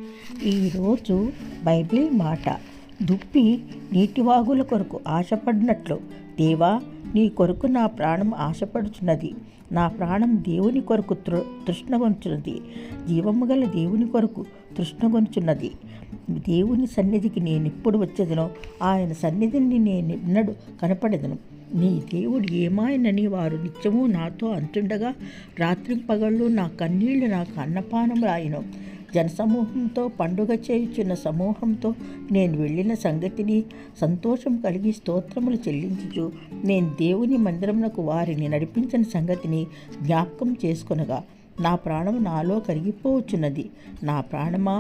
ఈరోజు బైబిల్ మాట, దుప్పి నీటివాగుల కొరకు ఆశపడినట్లు దేవా, నీ కొరకు నా ప్రాణం ఆశపడుచున్నది. నా ప్రాణం దేవుని కొరకు తృష్ణగొంచున్నది. జీవము గల దేవుని కొరకు తృష్ణగొంచున్నది. దేవుని సన్నిధికి నేనెప్పుడు వచ్చేదనో ఆయన సన్నిధిని నేనెన్నడూ కనపడెదను. నీ దేవుడు ఏమాయనని వారు నిత్యము నాతో అంటుండగా రాత్రింపగళ్ళు నా కన్నీళ్లు నాకు అన్నపానములాయెను. జనసమూహంతో పండుగ చేయుచున్న సమూహంతో నేను వెళ్ళిన సంగతిని సంతోషం కలిగి స్తోత్రములు చెల్లించుచు నేను దేవుని మందిరమునకు వారిని నడిపించిన సంగతిని జ్ఞాపకం చేసుకొనగా నా ప్రాణము నాలో కరిగిపోవచ్చున్నది. నా ప్రాణమా,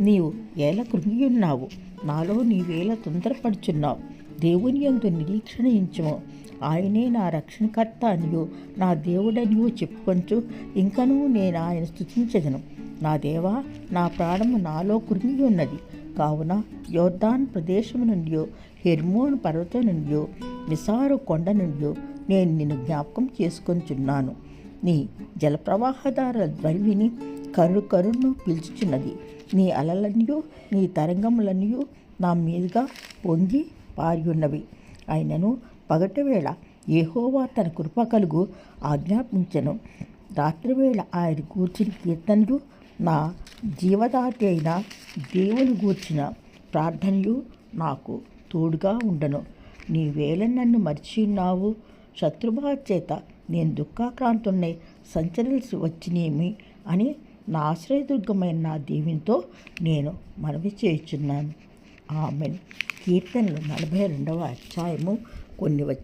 నీవు ఏల కృంగియున్నావు, నాలో నీవేళ తొందరపడుచున్నావు. దేవుని యందు నిరీక్షణ ఉంచుము. ఆయనే నా రక్షణకర్త అనియు నా దేవుడనియు చెప్పుకొంచు ఇంకనూ నేను ఆయన స్తుతించెదను. నా దేవా, నా ప్రాణము నాలో కృంగి ఉన్నది. కావున యోర్దాన్ ప్రదేశము నుండియో హెర్మోను పర్వతం నుండియో మిసారు కొండ నుండియో నేను నిన్ను జ్ఞాపకం చేసుకొంచున్నాను. నీ జలప్రవాహదారుల ధ్వని విని కరును పిలుచుచున్నది. నీ అలలనియు నీ తరంగములనియు నా మీదుగా పొంగి పారియున్నవి. అయినను పగటివేళ యెహోవా తన కృప కలుగు ఆజ్ఞాపించెను. రాత్రివేళ ఆయన గూర్చిన కీర్తనలు నా జీవదాటి అయిన దేవుని గూర్చిన ప్రార్థనయు నాకు తోడుగా ఉండను. నీవేళ నన్ను మరిచియున్నావు. శత్రుభావ చేత నేను దుఃఖాక్రాంతున్నై సంచరించి వచ్చినేమి అని నా ఆశ్రయదుర్గమైన నా దేవునితో నేను మనవి చేయుచున్నాను. ఆమెన్. కీర్తనలు 42వ అధ్యాయము కొన్ని వచ్చి